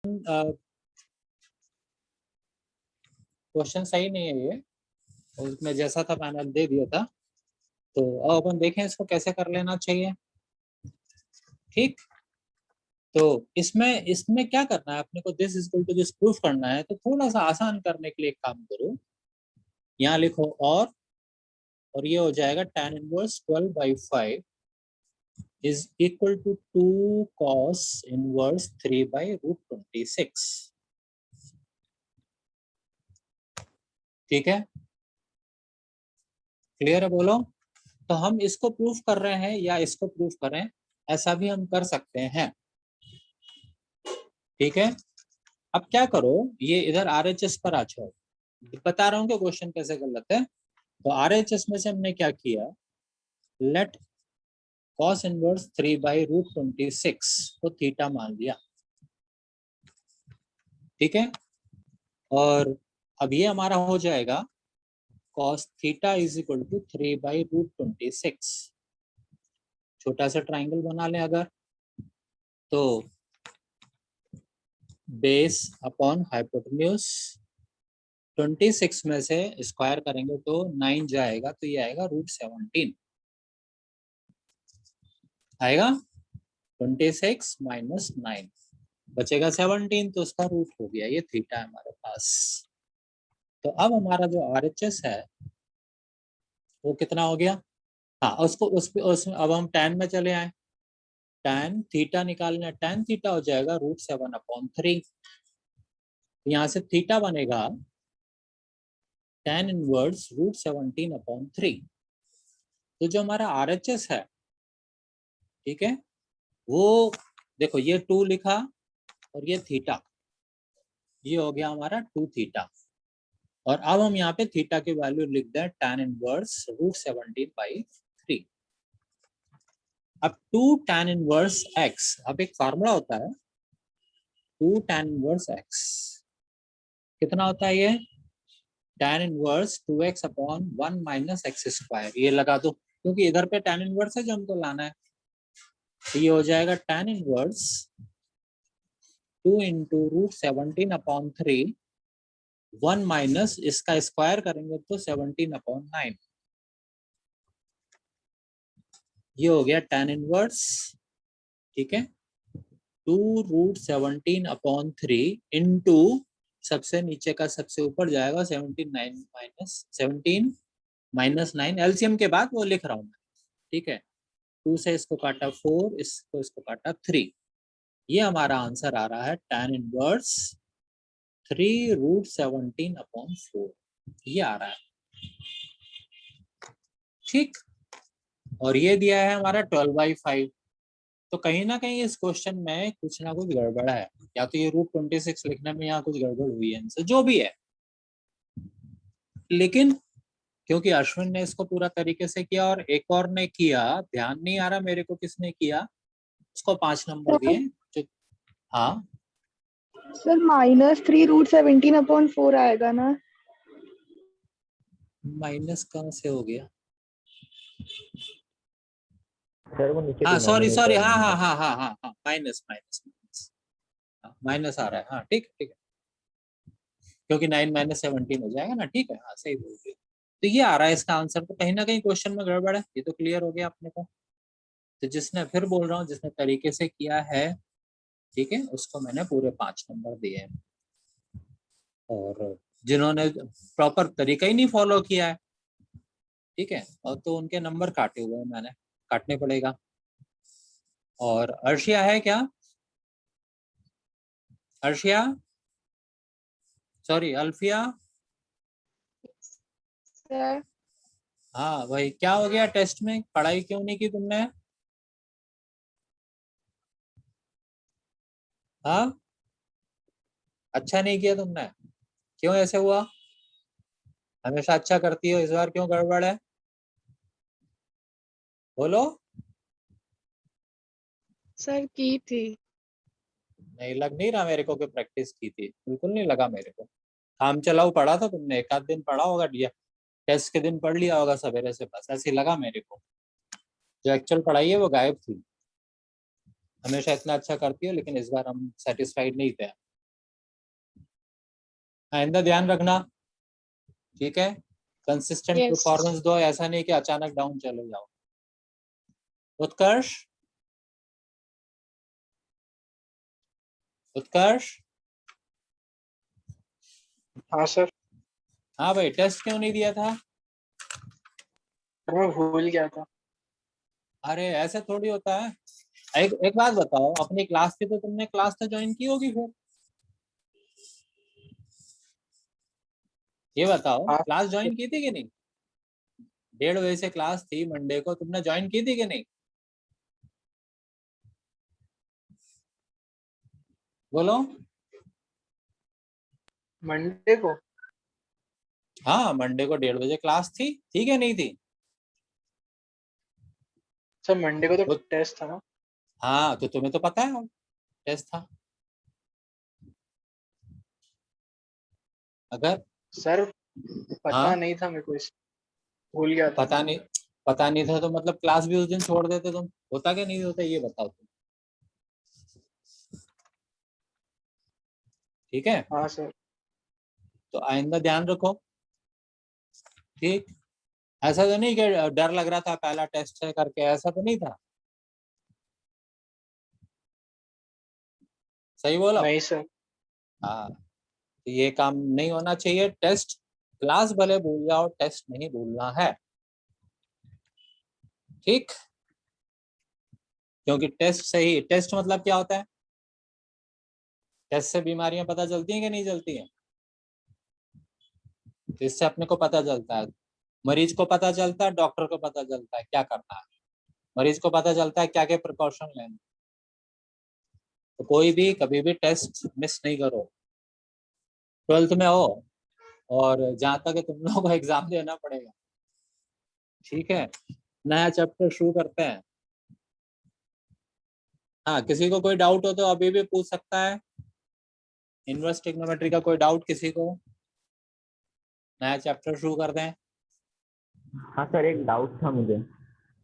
Question सही नहीं है ये, उसमें जैसा था मैंने दे दिया था। तो अब अपन देखें इसको कैसे कर लेना चाहिए। ठीक, तो इसमें इसमें क्या करना है अपने को, this is equal to this proof करना है। तो थोड़ा सा आसान करने के लिए एक काम करो, यहाँ लिखो और ये हो जाएगा tan inverse 12/5 is equal to 2 cos inverse 3/√26। ठीक है, क्लियर है बोलो। तो हम इसको प्रूफ कर रहे हैं या इसको प्रूफ करें, ऐसा भी हम कर सकते हैं। ठीक है, अब क्या करो, ये इधर RHS पर आ जाओ, बता रहा हूँ कि क्वेश्चन कैसे गलत है। तो RHS में से हमने क्या किया, लेट cos इनवर्स 3/√26 को थीटा मान लिया। ठीक है, और अब ये हमारा हो जाएगा cos theta is equal to 3/√26। छोटा सा ट्राइंगल बना लें अगर, तो बेस अपॉन हाइपोटेन्यूज 26 में से स्क्वायर करेंगे तो 9 जाएगा, तो ये आएगा √17 आएगा। 26 माइनस 9 बचेगा 17, तो उसका रूट हो गया, ये थीटा है हमारे पास। तो अब हमारा जो RHS है वो कितना हो गया। हाँ, उसको अब हम tan में चले आए, tan थीटा निकालना, tan थीटा हो जाएगा √7/3। यहाँ से थीटा बनेगा tan इनवर्स √17/3। तो जो हमारा RHS है, ठीक है, वो देखो ये 2 लिखा और ये थीटा, ये हो गया हमारा 2 थीटा। और अब हम यहाँ पे थीटा की वैल्यू लिख दें tan इनवर्स √17/3। अब 2 tan इनवर्स x, अब एक फार्मूला होता है 2 tan इनवर्स x कितना होता है, ये tan inverse 2x upon 1 minus x square, ये लगा दो क्योंकि इधर पे tan इनवर्स है जो हमको लाना है। तो ये हो जाएगा tan इनवर्स 2 इंटू √17/3, 1 माइनस इसका स्क्वायर करेंगे तो 17/9, ये हो गया tan इनवर्स। ठीक है, 2√17/3 इंटू सबसे नीचे का सबसे ऊपर जाएगा 17 माइनस 9, एलसीएम के बाद वो लिख रहा हूं मैं। ठीक है, 2 से इसको काटा 4, इसको काटा 3, ये हमारा आंसर आ रहा है tan इनवर्स 3√17/4, ये आ रहा है। ठीक, और ये दिया है हमारा 12/5। तो कहीं ना कहीं इस क्वेश्चन में कुछ ना कुछ गड़बड़ है, या तो ये √26 लिखने में यहाँ कुछ गड़बड़ हुई है इनसे, जो भी है। लेकिन क्योंकि अश्विन ने इसको पूरा तरीके से किया और एक और ने किया, ध्यान नहीं आ रहा मेरे को किसने किया, उसको 5 नंबर दिए। जो हाँ सर -3√17/4 आएगा ना। माइनस कहाँ से हो गया, सर वो नीचे हाँ सॉरी डिनोमिनेटर हाँ में हाँ है। हाँ हाँ हाँ हाँ माइनस माइनस माइनस आ रहा है। हाँ ठीक है ठीक है, क्योंकि 9 माइनस 17 हो जाएगा ना। ठीक है, हाँ सही बोल रही है। तो ये आ रहा है इसका आंसर, तो कहीं ना कहीं क्वेश्चन में गड़बड़ है, ये तो क्लियर हो गया अपने को। तो जिसने, फिर बोल रहा हूँ, जिसने तरीके से किया है, ठीक है, उसको मैंने पूरे 5 नंबर दिए हैं। और जिन्होंने प्रॉपर तरीका ही नहीं फॉलो किया है, ठीक है, और तो उनके नंबर काटे हुए हैं मैंने, काटने पड़ेगा। और अर्शिया है क्या, अर्शिया, सॉरी अल्फिया, सर हाँ भाई, क्या हो गया टेस्ट में, पढ़ाई क्यों नहीं की तुमने। हाँ, अच्छा नहीं किया तुमने, क्यों ऐसे हुआ, हमेशा अच्छा करती हो, इस बार क्यों गड़बड़ है, बोलो। सर की थी। नहीं, लग नहीं रहा मेरे को कि प्रैक्टिस की थी, बिल्कुल नहीं लगा मेरे को। काम चलाओ पढ़ा था तुमने, एक आध दिन पढ़ा होगा, दिया टेस्ट के दिन पढ़ लिया होगा सवेरे से, बस ऐसे लगा मेरे को। जो एक्चुअल पढ़ाई है वो गायब थी। हमेशा इतना अच्छा करती हो, लेकिन इस बार हम सेटिस्फाइड नहीं थे। आइंदा ध्यान रखना, ठीक है। Consistent Yes. परफॉर्मेंस दो, ऐसा नहीं कि अचानक डाउन चले जाओ। उत्कर्ष, उत्कर्ष, हाँ सर, हाँ भाई, टेस्ट क्यों नहीं दिया था? मैं भूल गया था। अरे ऐसे थोड़ी होता है। एक बात बताओ, अपनी क्लास थी तो तुमने क्लास तो ज्वाइन की होगी फिर। ये बताओ, हाँ क्लास ज्वाइन की थी कि नहीं? 1:30 बजे से क्लास थी मंडे को, तुमने ज्वाइन की थी कि नहीं? बोलो। मंडे को। हाँ, मंडे को 1:30 बजे क्लास थी कि नहीं थी? सर मंडे को तो वो- टेस्ट था ना। हाँ, तो तुम्हें तो पता है टेस्ट था। अगर सर पता हाँ, नहीं था मेरे को, भूल गया था। पता नहीं था तो मतलब क्लास भी उस दिन छोड़ देते तुम, होता क्या नहीं होता, ये बताओ तुम। ठीक है, हाँ सर। तो आइंदा ध्यान रखो, ठीक। ऐसा तो नहीं कि डर लग रहा था पहला टेस्ट है करके, ऐसा तो नहीं था। सही बोलो। नहीं सर। हाँ, तो ये काम नहीं होना चाहिए। टेस्ट, क्लास भले भूल जाओ, टेस्ट नहीं भूलना है, ठीक। क्योंकि टेस्ट सही, टेस्ट मतलब क्या होता है? टेस्ट से बीमारियां पता चलती हैं कि नहीं चलती हैं? तो इससे अपने को पता चलता है, मरीज को पता चलता है, डॉक्टर को पता चलता है क्या करना है, मरीज को पता चलता है क्या क्या प्रिकॉशन लेना। तो कोई भी कभी भी टेस्ट मिस नहीं करो। 12th में हो और जहां तक है तुम लोगों को एग्जाम देना पड़ेगा, ठीक है। नया चैप्टर शुरू करते हैं। हाँ, किसी को कोई डाउट हो तो अभी भी पूछ सकता है। इनवर्स ट्रिग्नोमेट्री का कोई डाउट किसी को? नया चैप्टर शुरू कर दें? हाँ सर, एक डाउट था मुझे।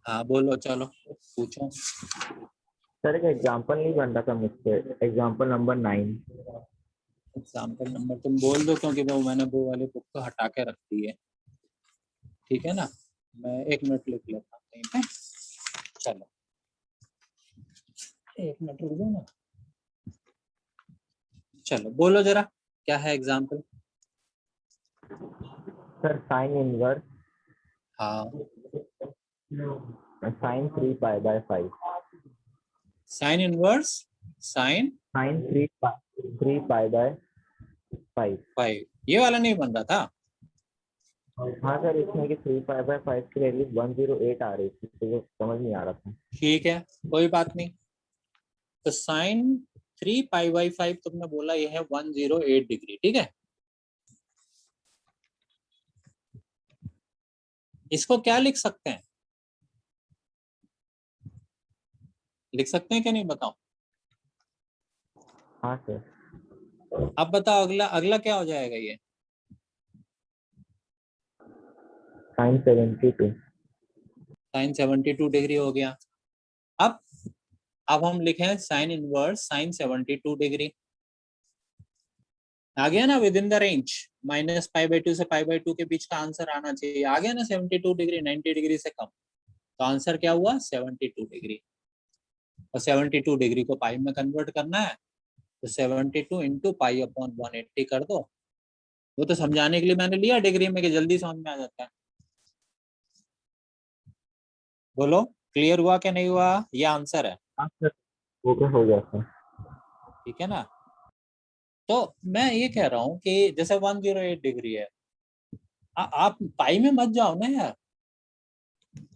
हाँ बोलो, चलो पूछो। सर एक एग्जांपल नहीं बन रहा था मुझसे, एग्जांपल नंबर 9। एग्जाम्पल नंबर तुम बोल दो, क्योंकि मैंने वो वाली बुक को हटा के रख दी है, ठीक है ना। मैं 1 मिनट लिख लेता हूँ कहीं पे। चलो 1 मिनट रुक जाओ ना। चलो बोलो जरा, क्या है एग्जाम्पल? सर साइन इनवर्स हाँ, sine 3 pi by 5। Sine inverse sine sine 3 pi by 5। 5, ये वाला नहीं बन रहा था? हाँ सर, इसमें कि 3 पाई बाय 5 की वैल्यू 108 आ रही थी, तो वो समझ नहीं आ रहा था। ठीक है, कोई बात नहीं। तो साइन 3 पाई बाय 5 तुमने बोला ये है 108 डिग्री, ठीक है। इसको क्या लिख सकते हैं? लिख सकते हैं क्या, नहीं बताओ। हाँ सर। अब बताओ, अगला अगला क्या हो जाएगा ये? साइन 72। साइन 72 डिग्री हो गया। अब अब हम लिखें साइन इनवर्स साइन 72 डिग्री। आ गया ना, विद इन द रेंज। -π/2 से π/2 के बीच का आंसर आना चाहिए। आ गया ना 72 डिग्री, 90 डिग्री से कम। तो आंसर क्या हुआ? 72 डिग्री। और 72 डिग्री को पाई में कन्वर्ट करना है, तो 72 इंटू π/180 कर दो। वो तो समझाने के लिए मैंने लिया डिग्री में, कि जल्दी समझ में आ जाता है। बोलो, क्लियर हुआ कि नहीं हुआ? ये आंसर है, हाँ सर, वो भी हो गया सर। ठीक है ना। तो मैं ये कह रहा हूँ कि जैसे 108 डिग्री है, आप पाई में मत जाओ ना यार।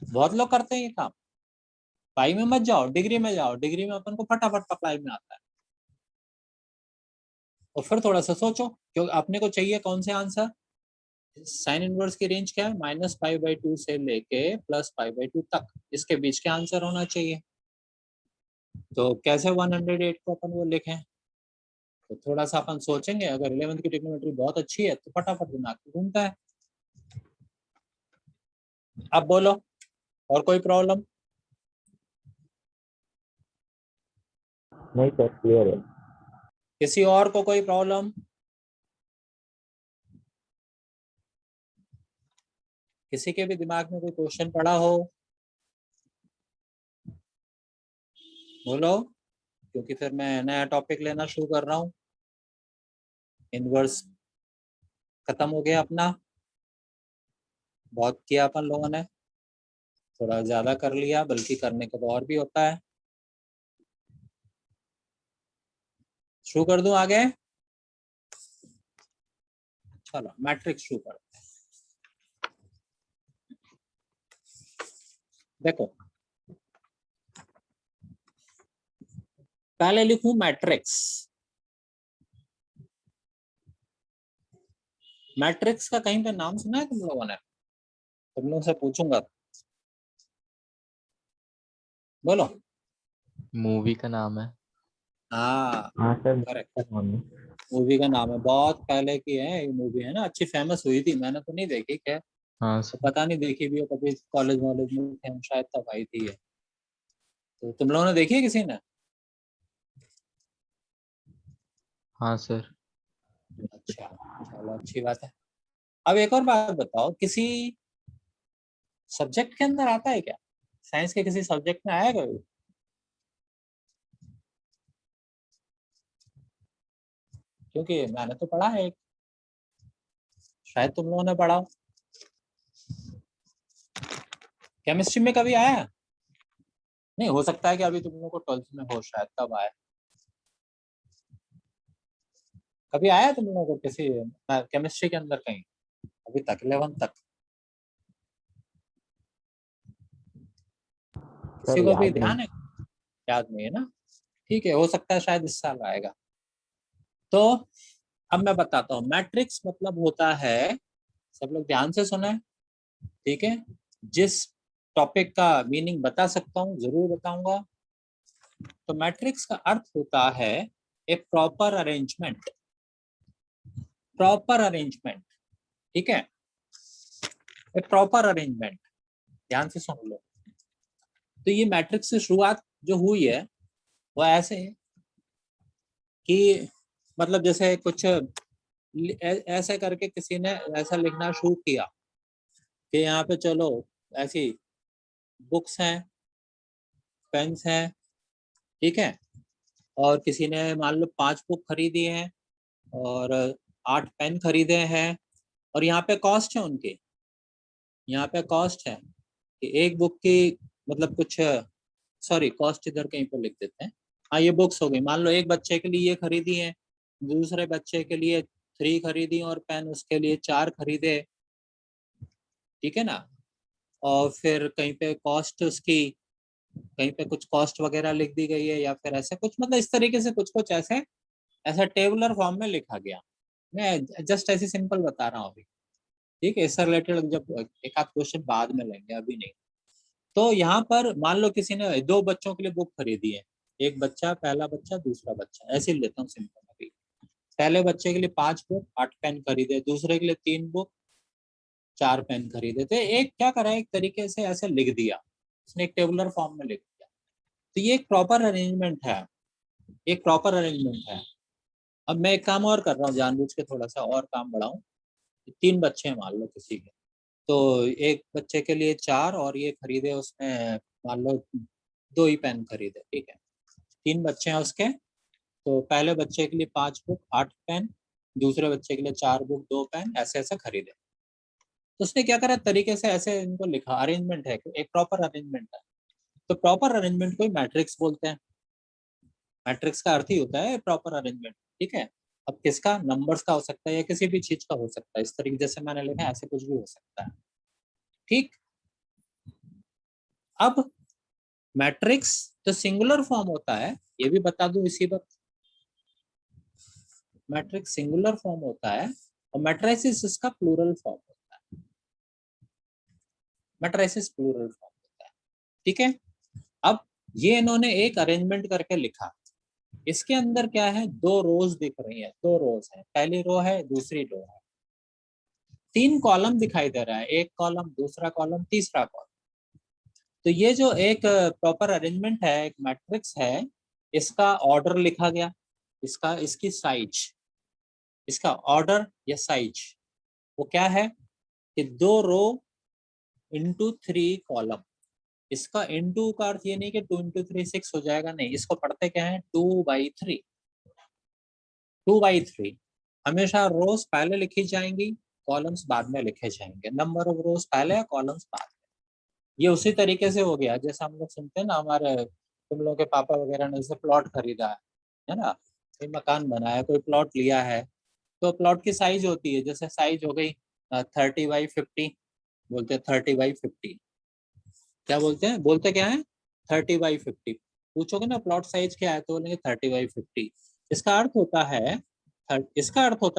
बहुत लोग करते हैं ये काम। पाई में मत जाओ, डिग्री में जाओ। डिग्री में अपन को फटाफट पकड़ाई में आता है। और फिर थोड़ा सा सोचो, क्योंकि अपने को चाहिए कौन से आंसर। साइन इनवर्स की रेंज क्या है? -π/2 से लेके +π/2 तक, इसके बीच के आंसर होना चाहिए। तो कैसे 108 को अपन वो लिखें? तो थोड़ा सा अपन सोचेंगे। अगर 11th की ट्रिग्नोमेट्री बहुत अच्छी है तो फटाफट दिमाग में घूमता है। अब बोलो, और कोई प्रॉब्लम? नहीं सर, क्लियर है। किसी और को कोई प्रॉब्लम? किसी के भी दिमाग में कोई क्वेश्चन पड़ा हो बोलो, क्योंकि फिर मैं नया टॉपिक लेना शुरू कर रहा हूँ। इनवर्स खत्म हो गया अपना, बहुत किया अपन लोगों ने, थोड़ा ज्यादा कर लिया, बल्कि करने को तो और भी होता है। शुरू कर दूं आगे? चलो मैट्रिक्स शुरू करते हैं। देखो पहले लिखूं मैट्रिक्स। मैट्रिक्स का कहीं पे नाम सुना है तुम लोगों ने? तुम लोगों से पूछूंगा, बोलो। मूवी का नाम है। हाँ हाँ सर, करेक्ट, मम्मी। मूवी का नाम है, बहुत पहले की है ये मूवी, है ना, अच्छी फेमस हुई थी, मैंने तो नहीं देखी, खैर हाँ तो सर। पता नहीं देखी भी हो कभी, कॉलेज वॉलेज में थे हम शायद, तब आई थी ये। तो तुम लोगों ने देखी है किसी ने? हाँ सर। अच्छा चलो अच्छी बात है। अब एक और बात बताओ, किसी सब्जेक्ट के अंदर आता है क्या? साइंस के किसी सब्जेक्ट में आया कभी? क्योंकि मैंने तो पढ़ा है, शायद तुम लोगों ने पढ़ा हो। केमिस्ट्री में कभी आया? नहीं, हो सकता है कि अभी तुम लोगों को 12th में हो, शायद तब आया। कभी आया तुम लोगों को किसी केमिस्ट्री के अंदर कहीं अभी तक 11th तक? किसी सर को भी याद नहीं। ध्यान है? याद नहीं है ना? ठीक है, हो सकता है शायद इस साल आएगा। तो अब मैं बताता हूँ, मैट्रिक्स मतलब होता है, सब लोग ध्यान से सुने, ठीक है, जिस टॉपिक का मीनिंग बता सकता हूँ जरूर बताऊंगा। तो मैट्रिक्स का अर्थ होता है ए प्रॉपर अरेंजमेंट, प्रॉपर अरेंजमेंट, ठीक है, ए प्रॉपर अरेंजमेंट, ध्यान से सुन लो। तो ये मैट्रिक्स से शुरुआत जो हुई है वो ऐसे है कि मतलब जैसे कुछ ऐसे करके किसी ने ऐसा लिखना शुरू किया कि यहाँ पे चलो ऐसी बुक्स हैं, पेन्स हैं, ठीक है, और किसी ने मान लो 5 बुक खरीदी है और 8 पेन खरीदे हैं, और यहाँ पे कॉस्ट है उनकी, यहाँ पे कॉस्ट है कि एक बुक की मतलब कुछ, सॉरी कॉस्ट इधर कहीं पर लिख देते हैं। हाँ ये बुक्स हो गई, मान लो एक बच्चे के लिए ये खरीदी है, दूसरे बच्चे के लिए 3 खरीदी और पेन उसके लिए 4 खरीदे, ठीक है ना। और फिर कहीं पे कॉस्ट उसकी, कहीं पे कुछ कॉस्ट वगैरह लिख दी गई है, या फिर ऐसे कुछ, मतलब इस तरीके से कुछ कुछ ऐसे ऐसा टेबुलर फॉर्म में लिखा गया। मैं जस्ट ऐसे सिंपल बता रहा हूँ अभी, ठीक है, इससे रिलेटेड जब एक आध क्वेश्चन बाद में लेंगे, अभी नहीं। तो यहाँ पर मान लो किसी ने 2 बच्चों के लिए बुक खरीदी है, एक बच्चा, पहला बच्चा, दूसरा बच्चा, ऐसे ही लेता हूँ सिंपल अभी। पहले बच्चे के लिए 5 बुक 8 पेन खरीदे, दूसरे के लिए 3 बुक 4 पेन खरीदे थे। एक क्या करा, एक तरीके से ऐसे लिख दिया उसने, एक टेबुलर फॉर्म में लिख दिया। तो ये एक प्रॉपर अरेंजमेंट है, एक प्रॉपर अरेंजमेंट है। अब मैं एक काम और कर रहा हूँ, जानबूझ के थोड़ा सा और काम बढ़ाऊं। 3 बच्चे हैं मान लो किसी के, तो एक बच्चे के लिए 4 और ये खरीदे उसने, मान लो 2 ही पेन खरीदे, ठीक है, 3 बच्चे हैं उसके। तो पहले बच्चे के लिए 5 बुक 8 पेन, दूसरे बच्चे के लिए 4 बुक 2 पेन, ऐसे ऐसे खरीदे। तो उसने क्या करा, तरीके से ऐसे इनको लिखा, अरेंजमेंट है, एक प्रॉपर अरेंजमेंट है। तो प्रॉपर अरेंजमेंट को ही मैट्रिक्स बोलते हैं। मैट्रिक्स का अर्थ ही होता है प्रॉपर अरेंजमेंट, ठीक है। अब किसका, नंबर्स का हो सकता है या किसी भी चीज का हो सकता है, इस तरीके जैसे मैंने लिखा है ऐसे कुछ भी हो सकता है, ठीक। अब मैट्रिक्स तो सिंगुलर फॉर्म होता है, ये भी बता दूं इसी वक्त, मैट्रिक्स सिंगुलर फॉर्म होता है, और मैट्रिसेस इसका प्लूरल फॉर्म होता है, मैट्रिसेस प्लूरल फॉर्म होता है, ठीक है। अब ये इन्होंने एक अरेंजमेंट करके लिखा, इसके अंदर क्या है, 2 रोज दिख रही है, 2 रोज है, पहली रो है, दूसरी रो है, 3 कॉलम दिखाई दे रहा है, एक कॉलम, दूसरा कॉलम, तीसरा कॉलम। तो ये जो एक प्रॉपर अरेंजमेंट है, एक मैट्रिक्स है, इसका ऑर्डर लिखा गया, इसका, इसकी साइज, इसका ऑर्डर या साइज, वो क्या है कि 2 रो इंटू 3 कॉलम। इसका इंटू का अर्थ ये नहीं कि 2 इंटू 3 6 हो जाएगा, नहीं, इसको पढ़ते क्या है 2/3। 2/3 हमेशा रोज पहले लिखी जाएंगी, कॉलम्स बाद में लिखे जाएंगे। नंबर ऑफ रोज पहले, कॉलम्स बाद में। ये उसी तरीके से हो गया जैसे हम लोग सुनते हैं ना, हमारे तुम लोगों के पापा वगैरह ने जैसे प्लॉट खरीदा है ना, कोई मकान बनाया, कोई प्लॉट लिया है, तो प्लॉट की साइज होती है, जैसे साइज हो गई 30/50, बोलते हैं 30/50। क्या बोलते क्या है 30/50। पूछोगे ना प्लॉट साइज क्या है तो बोलेंगे 30/50। इसका अर्थ होता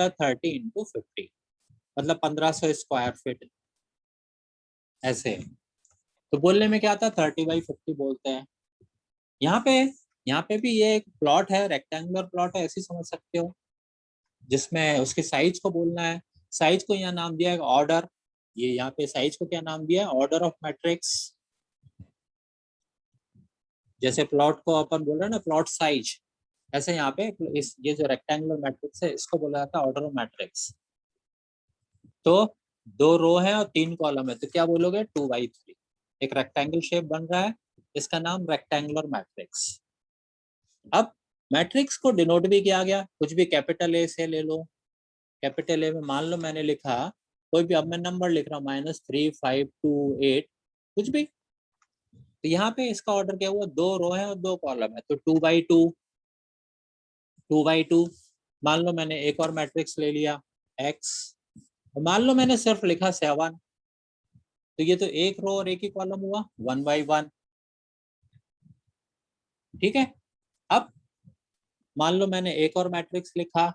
है 30 इंटू 50, मतलब 1500 स्क्वायर फीट। ऐसे तो बोलने में क्या आता है 30/50 बोलते हैं। यहाँ पे भी ये एक प्लॉट है, रेक्टेंगुलर प्लॉट है, ऐसे समझ सकते हो, जिसमें उसके साइज को बोलना है। साइज को यहाँ नाम दिया है ऑर्डर। ये यहाँ पे साइज को क्या नाम दिया है, ऑर्डर ऑफ मैट्रिक्स। जैसे प्लॉट को अपन बोल रहे हैं ना प्लॉट साइज, ऐसे यहाँ पे इस ये जो रेक्टेंगुलर मैट्रिक्स है इसको बोला जाता है ऑर्डर ऑफ मैट्रिक्स। तो 2 रो है और 3 कॉलम है, तो क्या बोलोगे 2/3। एक रेक्टेंगल शेप बन रहा है, इसका नाम रेक्टेंगुलर मैट्रिक्स। अब मैट्रिक्स को डिनोट भी किया गया, कुछ भी कैपिटल ए से ले लो। कैपिटल ए में मान लो मैंने लिखा कोई भी, अब मैं नंबर लिख रहा हूँ -3 5 2 8 कुछ भी, तो यहाँ पे इसका ऑर्डर क्या हुआ, 2 रो है और 2 कॉलम है, तो 2/2। मान लो मैंने एक और मैट्रिक्स ले लिया x, मान लो मैंने सिर्फ लिखा 7, तो ये तो एक रो और एक ही कॉलम हुआ 1/1। ठीक है। अब मान लो मैंने एक और मैट्रिक्स लिखा,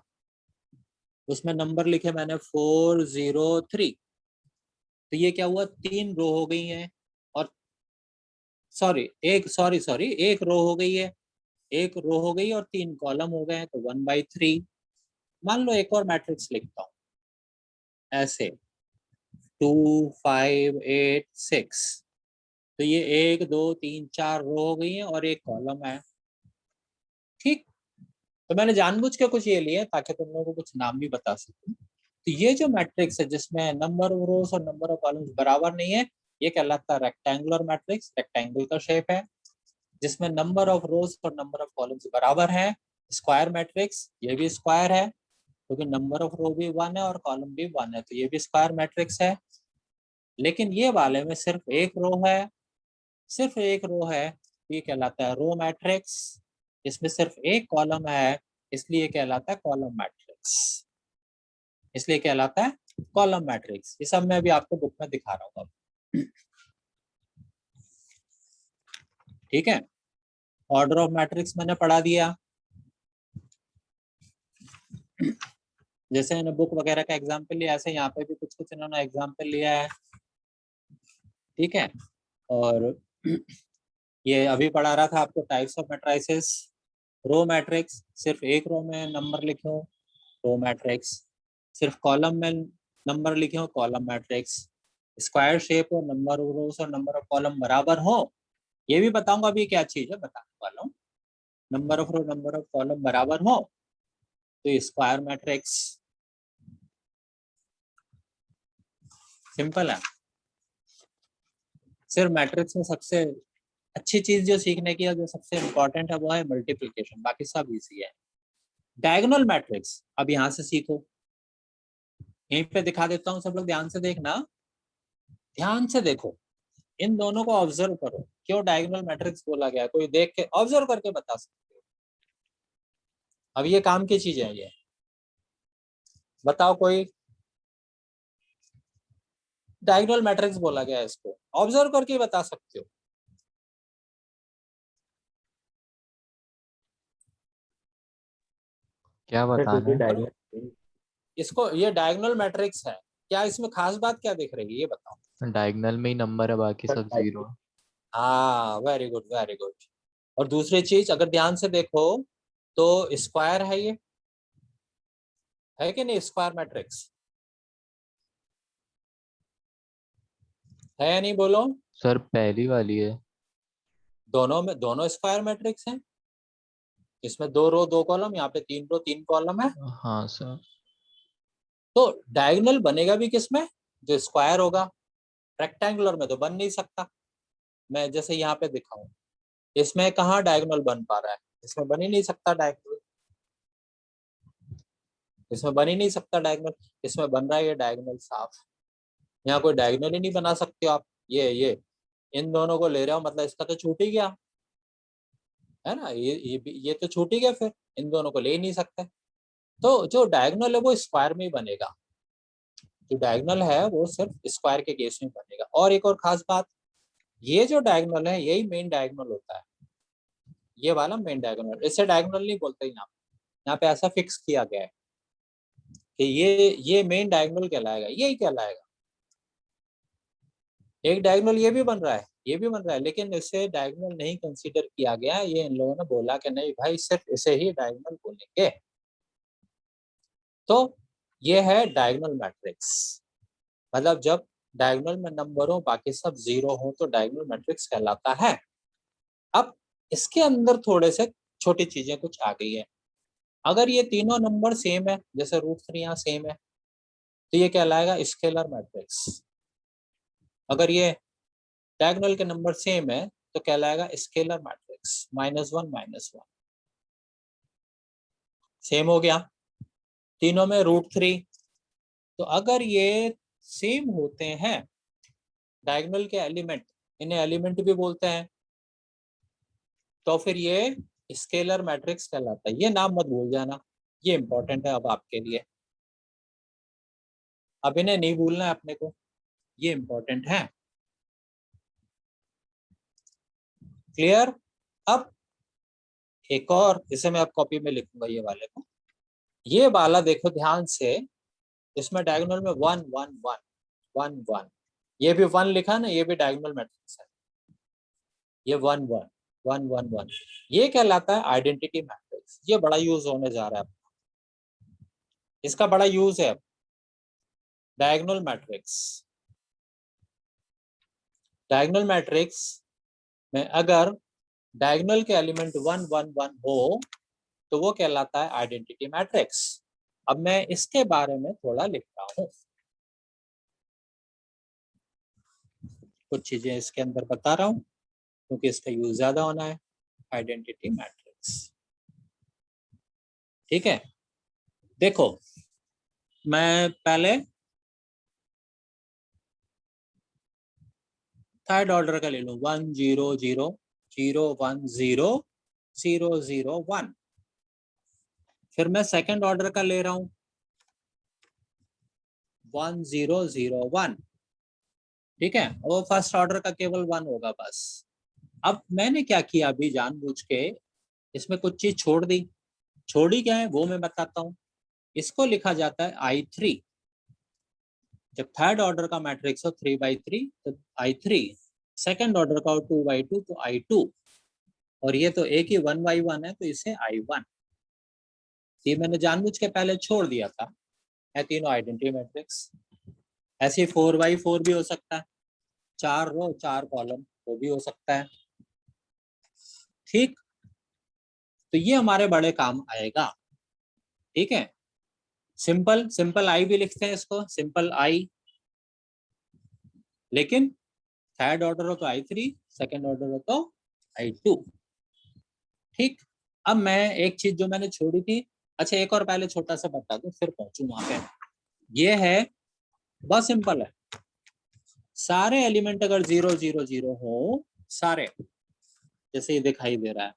उसमें नंबर लिखे मैंने 4 0 3, तो ये क्या हुआ 3 रो हो गई है और एक रो हो गई है, एक रो हो गई और 3 कॉलम हो गए हैं, तो 1/3। मान लो एक और मैट्रिक्स लिखता हूँ ऐसे 2 5 8 6, तो ये 1 2 3 4 रो हो गई है और एक कॉलम है। ठीक, तो मैंने जानबूझ के कुछ ये लिए ताकि तुम लोगों को कुछ नाम भी बता सकूं। तो ये जो मैट्रिक्स है जिसमें नंबर ऑफ रोज और नंबर ऑफ कॉलम्स बराबर नहीं है, ये कहलाता है रेक्टेंगुलर मैट्रिक्स, रेक्टेंगल का शेप है। जिसमें नंबर ऑफ रोज और नंबर ऑफ कॉलम्स बराबर है, स्क्वायर मैट्रिक्स, ये भी स्क्वायर है क्योंकि नंबर ऑफ रो भी 1 है और कॉलम भी 1 है, तो ये भी स्क्वायर मैट्रिक्स है। लेकिन ये वाले में सिर्फ एक रो है, सिर्फ एक रो है, ये कहलाता है रो मैट्रिक्स। इसमें सिर्फ एक कॉलम है, इसलिए कहलाता है कॉलम मैट्रिक्स, इसलिए कहलाता है कॉलम मैट्रिक्स। ये सब मैं अभी आपको बुक में दिखा रहा हूँ। ठीक है, ऑर्डर ऑफ मैट्रिक्स मैंने पढ़ा दिया। जैसे बुक वगैरह का एग्जाम्पल लिया, ऐसे यहाँ पे भी कुछ कुछ इन्होंने एग्जाम्पल लिया है। ठीक है, और ये अभी पढ़ा रहा था आपको types of matrices. Row matrix, सिर्फ एक रो में नंबर लिखे हो रो मैट्रिक्स, सिर्फ कॉलम में नंबर लिखे हो कॉलम मैट्रिक्स, स्क्वायर शेप हो, नंबर ऑफ रोज और नंबर ऑफ कॉलम बराबर हो, ये भी बताऊंगा अभी क्या चीज है बताने वाला हूँ। Number of row number of column बराबर हो तो ये स्क्वायर मैट्रिक्स। सिंपल है। सिर्फ मैट्रिक्स में सबसे अच्छी चीज जो सीखने की है, जो सबसे इंपॉर्टेंट है, वो है मल्टीप्लिकेशन, बाकी सब इजी है। डायगोनल मैट्रिक्स अब यहाँ से सीखो, यहीं पे दिखा देता हूँ, सब लोग ध्यान से देखना, ध्यान से देखो, इन दोनों को ऑब्जर्व करो, क्यों डायगोनल मैट्रिक्स बोला गया, कोई देख के ऑब्जर्व करके बता सकते हो। अब ये काम की चीज है, ये बताओ कोई, डायगोनल मैट्रिक्स बोला गया है, इसको ऑब्जर्व करके बता सकते हो। क्या बताना है? डायगोनल इसको, ये डायगोनल मैट्रिक्स है, क्या इसमें खास बात क्या दिख रही है ये बताओ। डायगोनल में ही नंबर है, बाकी सब जीरो है। हाँ वेरी गुड वेरी गुड। और दूसरी चीज अगर ध्यान से देखो तो स्क्वायर है, ये है कि नहीं, स्क्वायर मैट्रिक्स है या नहीं बोलो। सर पहली वाली है। दोनों में, दोनों स्क्वायर मैट्रिक्स हैं, इसमें 2 रो 2 कॉलम, यहाँ पे 3 रो 3 कॉलम है। हाँ सर। तो डायगोनल बनेगा भी किसमें, जो स्क्वायर होगा, रेक्टेंगुलर में तो बन नहीं सकता। मैं जैसे यहाँ पे दिखाऊं, इसमें कहाँ डायगोनल बन पा रहा है, इसमें बन ही नहीं सकता डायगोनल, इसमें बन ही नहीं सकता डायगोनल। इसमें बन रहा है ये डायगोनल साफ, यहाँ कोई डायगोनल ही नहीं बना सकते हो आप। ये इन दोनों को ले रहे हो, मतलब इसका तो छूट ही गया है ना, ये तो छूट ही गया, फिर इन दोनों को ले ही नहीं सकते। तो जो डायगोनल है वो स्क्वायर में ही बनेगा, जो डायगोनल है वो सिर्फ स्क्वायर के केस में बनेगा। और एक और खास बात, ये जो डायगोनल है यही मेन डायगोनल होता है, ये वाला मेन डायगोनल। इसे डायगोनल नहीं बोलते यहाँ पे ऐसा फिक्स किया गया है कि ये मेन डायगोनल कहलाएगा, यही कहलाएगा। एक डायगोनल ये भी बन रहा है, ये भी बन रहा है, लेकिन इसे डायगोनल नहीं कंसीडर किया गया। ये इन लोगों ने बोला कि नहीं भाई, सिर्फ इसे ही डायगोनल बोलेंगे। तो ये है डायगोनल मैट्रिक्स, मतलब जब डायगोनल में नंबर हो बाकी सब जीरो हो तो डायगोनल मैट्रिक्स कहलाता है। अब इसके अंदर थोड़े से छोटी चीजें कुछ आ गई है। अगर ये तीनों नंबर सेम है, जैसे √3 यहाँ सेम है, तो ये कहलाएगा स्केलर मैट्रिक्स। अगर ये डायगोनल के नंबर सेम है तो कहलाएगा स्केलर मैट्रिक्स, -1 -1 सेम हो गया। तीनों में √3, तो अगर ये सेम होते हैं डायगोनल के एलिमेंट, इन्हें एलिमेंट भी बोलते हैं, तो फिर ये स्केलर मैट्रिक्स कहलाता है। ये नाम मत भूल जाना, ये इंपॉर्टेंट है अब आपके लिए। अब इन्हें नहीं भूलना है अपने को, ये इंपॉर्टेंट है। क्लियर? अब एक और, इसे मैं अब कॉपी में लिखूंगा ये वाले को। ये वाला देखो ध्यान से, इसमें डायगोनल में 1 1 1 1 1, ये भी 1 लिखा ना, ये भी डायगोनल मैट्रिक्स है। ये 1 1 1 1 1, ये कहलाता है आइडेंटिटी मैट्रिक्स। ये बड़ा यूज होने जा रहा है, इसका बड़ा यूज है। डायगोनल मैट्रिक्स, डायगोनल मैट्रिक्स में अगर डायगोनल के एलिमेंट 1 1 1 हो तो वो कहलाता है आइडेंटिटी मैट्रिक्स। अब मैं इसके बारे में थोड़ा लिख रहा हूं, कुछ चीजें इसके अंदर बता रहा हूं क्योंकि इसका यूज ज्यादा होना है। आइडेंटिटी मैट्रिक्स, ठीक है। देखो मैं पहले थर्ड ऑर्डर का ले लूं, 1 0 0 0 1 0 0 0 1। फिर मैं सेकंड ऑर्डर का ले रहा हूं, 1 0 0 1, ठीक है। वो फर्स्ट ऑर्डर का केवल 1 होगा बस। अब मैंने क्या किया, अभी जानबूझ के इसमें कुछ चीज छोड़ दी। छोड़ी क्या है वो मैं बताता हूँ। इसको लिखा जाता है I3। जब थर्ड ऑर्डर का मैट्रिक्स हो 3/3 तो I3, सेकंड ऑर्डर का हो 2/2 तो I2, और ये तो एक ही 1/1 है तो इसे I1। ये मैंने जानबूझ के पहले छोड़ दिया था, है तीनों आइडेंटिटी मैट्रिक्स। ऐसे 4/4 भी हो सकता है, 4 रो 4 कॉलम, वो भी हो सकता है, ठीक। तो ये हमारे बड़े काम आएगा, ठीक है। सिंपल सिंपल आई भी लिखते हैं इसको, सिंपल आई, लेकिन थर्ड ऑर्डर हो तो I3, सेकंड ऑर्डर हो तो I2, ठीक। अब मैं एक चीज जो मैंने छोड़ी थी, अच्छा एक और पहले छोटा सा बता दूं फिर पहुंचू वहां पे। ये है, बहुत सिंपल है। सारे एलिमेंट अगर 0 0 0 हो, सारे, जैसे ये दिखाई दे रहा है,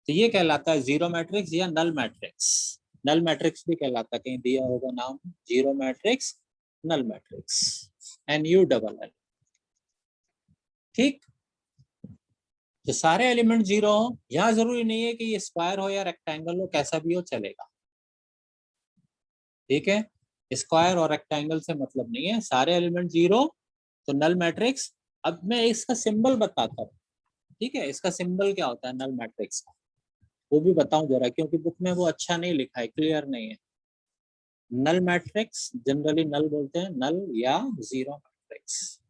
तो ये कहलाता है जीरो मैट्रिक्स या नल मैट्रिक्स। नल मैट्रिक्स भी कहलाता है, कहीं दिया होगा नाम, zero matrix, null matrix, NU-double-L, ठीक। तो सारे एलिमेंट 0 हो, यहाँ जरूरी नहीं है कि ये स्क्वायर हो या रेक्टेंगल हो, कैसा भी हो चलेगा, ठीक है। स्क्वायर और रेक्टेंगल से मतलब नहीं है, सारे एलिमेंट 0 तो नल मैट्रिक्स। अब मैं इसका सिंबल बताता हूँ, ठीक है। इसका सिंबल क्या होता है नल मैट्रिक्स का, वो भी बताऊं जरा, क्योंकि बुक में वो अच्छा नहीं लिखा है, क्लियर नहीं है। नल मैट्रिक्स जनरली नल बोलते हैं, नल या जीरो मैट्रिक्स।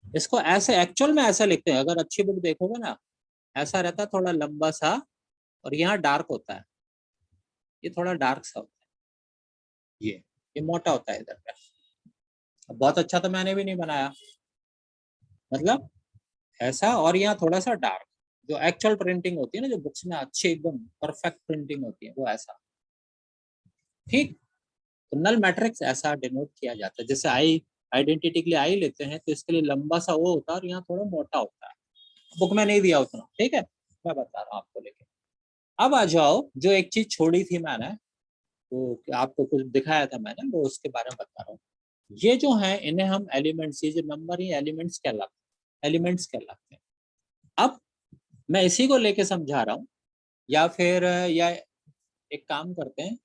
इसको ऐसे एक्चुअल में ऐसा लिखते हैं, अगर अच्छी बुक देखोगे ना, ऐसा रहता है थोड़ा लंबा सा, और यहाँ डार्क होता है, ये थोड़ा डार्क सा होता है, ये मोटा होता है इधर पे, बहुत अच्छा तो मैंने भी नहीं बनाया, मतलब ऐसा। और यहाँ थोड़ा सा डार्क, जो एक्चुअल प्रिंटिंग होती है ना, जो बुक्स में अच्छी एकदम परफेक्ट प्रिंटिंग होती है, वो ऐसा। ठीक, तो नल मैट्रिक्स ऐसा डिनोट किया जाता है। जैसे आई आइडेंटिटी के लिए आई लेते हैं, तो इसके लिए लंबा सा वो होता है और यहाँ थोड़ा मोटा होता है। बुक में नहीं दिया उतना, ठीक है, मैं बता रहा हूँ आपको। लेके अब आ जाओ, जो एक चीज छोड़ी थी मैंने, वो आपको कुछ दिखाया था मैंने, वो उसके बारे में बता रहा हूँ। ये जो है, इन्हें हम एलिमेंट्स, ये जो नंबर ही एलिमेंट्स कहलाते हैं, एलिमेंट्स कहलाते हैं। अब मैं इसी को लेके समझा रहा हूँ, या फिर या एक काम करते हैं,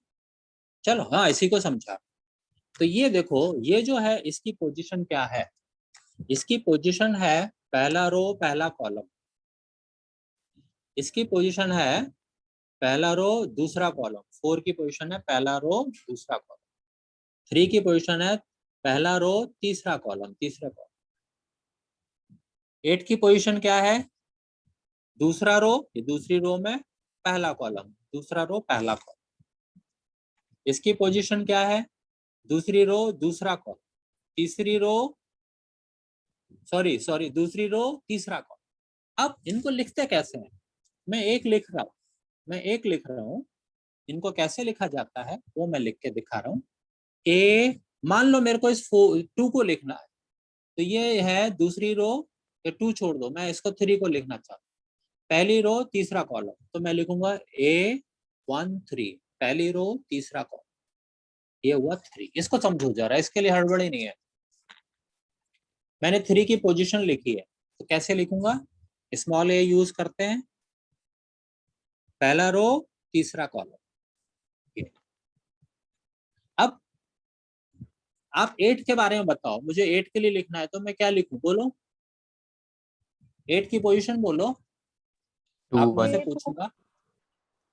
चलो हाँ इसी को समझा। तो ये देखो, ये जो है इसकी पोजीशन क्या है, इसकी पोजीशन है पहला रो पहला कॉलम, इसकी पोजीशन है पहला रो दूसरा कॉलम, 4 की पोजीशन है पहला रो दूसरा कॉलम, 3 की पोजीशन है पहला रो तीसरा कॉलम, तीसरा कॉलम, 8 की पोजीशन क्या है, दूसरा रो, ये दूसरी रो में पहला कॉलम, दूसरा रो पहला कॉलम। इसकी पोजीशन क्या है, दूसरी रो दूसरा कॉलम, तीसरी रो, सॉरी दूसरी रो तीसरा कॉलम। अब इनको लिखते कैसे हैं, मैं एक लिख रहा हूँ, मैं एक लिख रहा हूँ, इनको कैसे लिखा जाता है वो मैं लिख के दिखा रहा हूँ। ए, मान लो मेरे को इस 2 को लिखना है, तो ये है दूसरी रो, ये 2 छोड़ दो, मैं इसको 3 को लिखना चाहता हूँ। पहली रो तीसरा कॉलम, तो मैं लिखूंगा A13, पहली रो तीसरा कॉलम, ये हुआ 3। इसको समझो जरा, इसके लिए हड़बड़ी नहीं है। मैंने 3 की पोजीशन लिखी है, तो कैसे लिखूंगा, स्मॉल ए यूज करते हैं, पहला रो तीसरा कॉलम। अब आप 8 के बारे में बताओ, मुझे 8 के लिए लिखना है, तो मैं क्या लिखूं, बोलो 8 की पोजीशन बोलो, 2 आप 1 मुझसे पूछूंगा।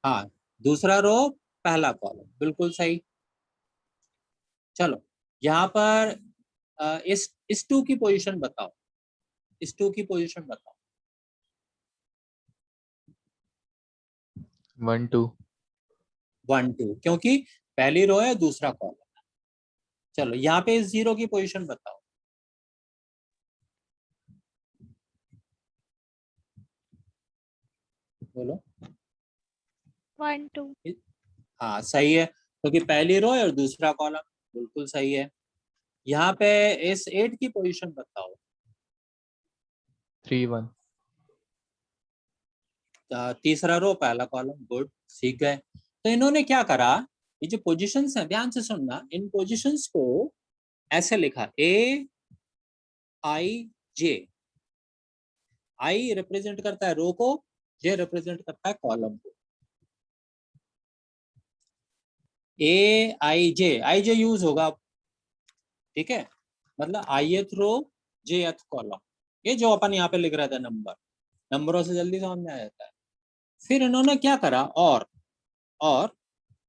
हाँ, दूसरा रो पहला कॉलम, बिल्कुल सही। चलो यहाँ पर इस 2 की पोजीशन बताओ, इस 2 की पोजीशन बताओ। 1 2 1 2, क्योंकि पहली रो है दूसरा कॉलम। चलो यहाँ पे इस 0 की पोजीशन बताओ, बोलो। 1 2 हाँ सही है, क्योंकि पहली रो है और दूसरा कॉलम, बिल्कुल सही है। यहाँ पे इस 8 की पोजीशन बताओ, 3 1 तीसरा रो पहला कॉलम, गुड, सीख गए। तो इन्होंने क्या करा, ये जो पोजीशंस हैं, ध्यान से सुनना, इन पोजीशंस को ऐसे लिखा, A I J, I represent करता है रो को, जे रिप्रेजेंट करता है कॉलम को। आई जे यूज होगा, ठीक है, मतलब ith रो jth कॉलम, ये जो अपन यहाँ पे लिख रहे थे नंबर, नंबरों से जल्दी समझ में आ जाता है। फिर इन्होंने क्या करा, और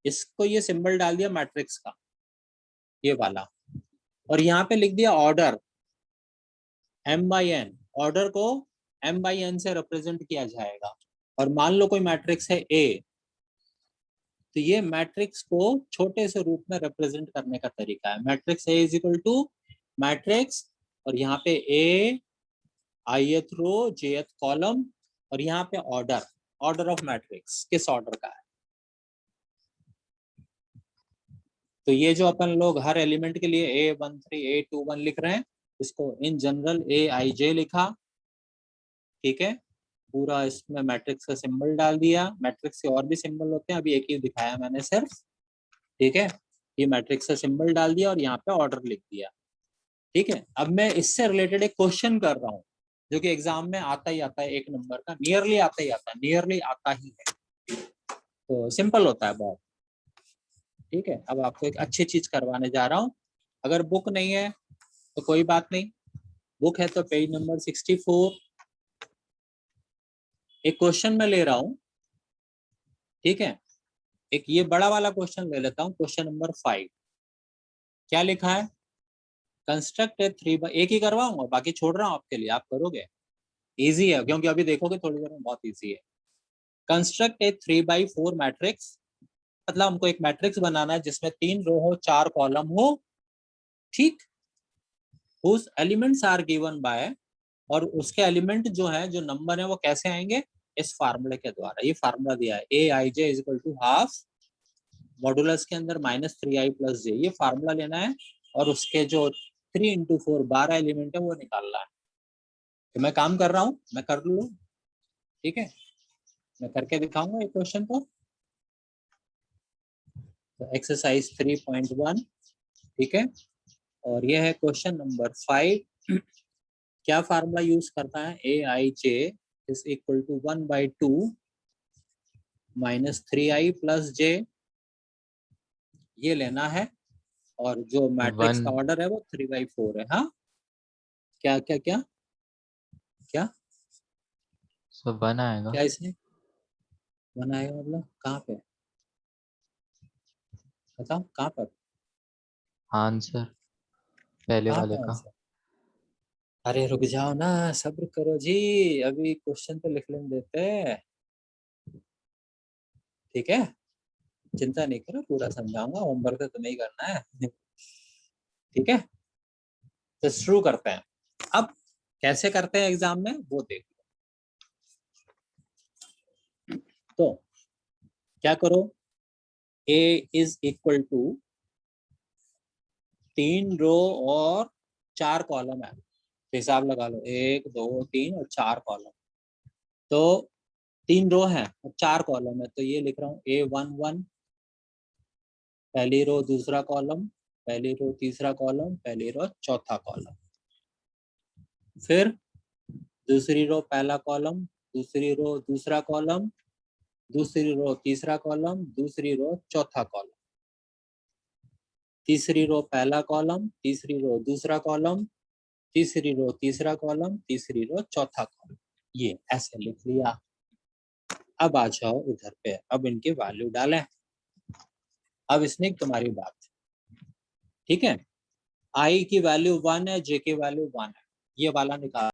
इसको ये सिंबल डाल दिया मैट्रिक्स का, ये वाला, और यहाँ पे लिख दिया ऑर्डर m/n, ऑर्डर को m/n से रिप्रेजेंट किया जाएगा। और मान लो कोई मैट्रिक्स है A, तो ये मैट्रिक्स को छोटे से रूप में रिप्रेजेंट करने का तरीका है। Matrix A is equal to matrix, और यहाँ पे A ith row jth column, और यहाँ पे ऑर्डर, ऑर्डर ऑफ मैट्रिक्स किस ऑर्डर का है। तो ये जो अपन लोग हर एलिमेंट के लिए A13 A21 लिख रहे हैं, इसको इन जनरल AIJ लिखा, ठीक है, पूरा इसमें मैट्रिक्स का सिंबल डाल दिया। मैट्रिक्स के और भी सिंबल होते हैं, अभी एक ही दिखाया मैंने सिर्फ, ठीक है, ये मैट्रिक्स का सिंबल डाल दिया और यहाँ पे ऑर्डर लिख दिया, ठीक है। अब मैं इससे रिलेटेड एक क्वेश्चन कर रहा हूँ, जो कि एग्जाम में आता ही आता है, 1 नंबर का, नियरली आता ही आता है, नियरली आता ही है, तो सिंपल होता है बहुत, ठीक है। अब आपको एक अच्छी चीज करवाने जा रहा हूँ। अगर बुक नहीं है तो कोई बात नहीं, बुक है तो पेज नंबर 64, एक क्वेश्चन मैं ले रहा हूँ, ठीक है। एक ये बड़ा वाला क्वेश्चन ले लेता हूँ, क्वेश्चन नंबर 5। क्या लिखा है, कंस्ट्रक्ट ए 3 एक ही करवाऊंगा, बाकी छोड़ रहा हूँ आपके लिए, आप करोगे, इजी है, क्योंकि अभी देखोगे थोड़ी देर में, बहुत इजी है। कंस्ट्रक्ट ए 3/4 मैट्रिक्स, मतलब हमको एक मैट्रिक्स बनाना है जिसमें 3 रो हो 4 कॉलम हो, ठीक। whose elements are given by, और उसके एलिमेंट जो है, जो नंबर है, वो कैसे आएंगे? इस फार्मूले के द्वारा। ये फार्मूला दिया है, A I J is equal to half modulus के अंदर -3i + j, ये फार्मूला लेना है और उसके जो 3 × 4 12 एलिमेंट है वो निकालना है। तो मैं काम कर रहा हूँ, मैं कर लूँ, ठीक है, मैं करके दिखाऊंगा ये क्वेश्चन को। तो एक्सरसाइज 3.1, ठीक है, और ये है क्वेश्चन नंबर 5। क्या फार्मूला यूज करता है? A I J is equal to 1/2 -3i + j, ये लेना है, और जो मैट्रिक्स का 1 ऑर्डर है वो 3/4 है। हाँ, क्या क्या क्या क्या सो 1 आएगा। क्या इसमें 1 आएगा? मतलब कहाँ पे बताओ, कहाँ पर आंसर पहले कहाँ वाले पे का। आंसर? अरे रुक जाओ ना, सब्र करो जी, अभी क्वेश्चन तो लिख लेने देते हैं, ठीक है, चिंता नहीं करो, पूरा समझाऊंगा, होमवर्क तो तुम्हें ही करना है, ठीक है। तो शुरू करते हैं। अब कैसे करते हैं एग्जाम में वो देख लो। तो क्या करो, a इज इक्वल टू 3 रो और 4 कॉलम है, हिसाब लगा लो, 1 2 3 और 4 कॉलम। तो 3 रो है और 4 कॉलम है, तो ये लिख रहा हूँ A11, पहली रो दूसरा कॉलम, पहली रो तीसरा कॉलम, पहली रो चौथा कॉलम। फिर दूसरी रो पहला कॉलम, दूसरी रो दूसरा कॉलम, दूसरी रो तीसरा कॉलम, दूसरी रो चौथा कॉलम, तीसरी रो पहला कॉलम, तीसरी रो दूसरा कॉलम, तीसरी रो तीसरा कॉलम, तीसरी रो चौथा कॉलम। ये ऐसे लिख लिया। अब आ जाओ इधर पे, अब इनकी वैल्यू डालें। अब इसने तुम्हारी बात, ठीक है, आई की वैल्यू 1 है, जे की वैल्यू 1 है, ये वाला निकाल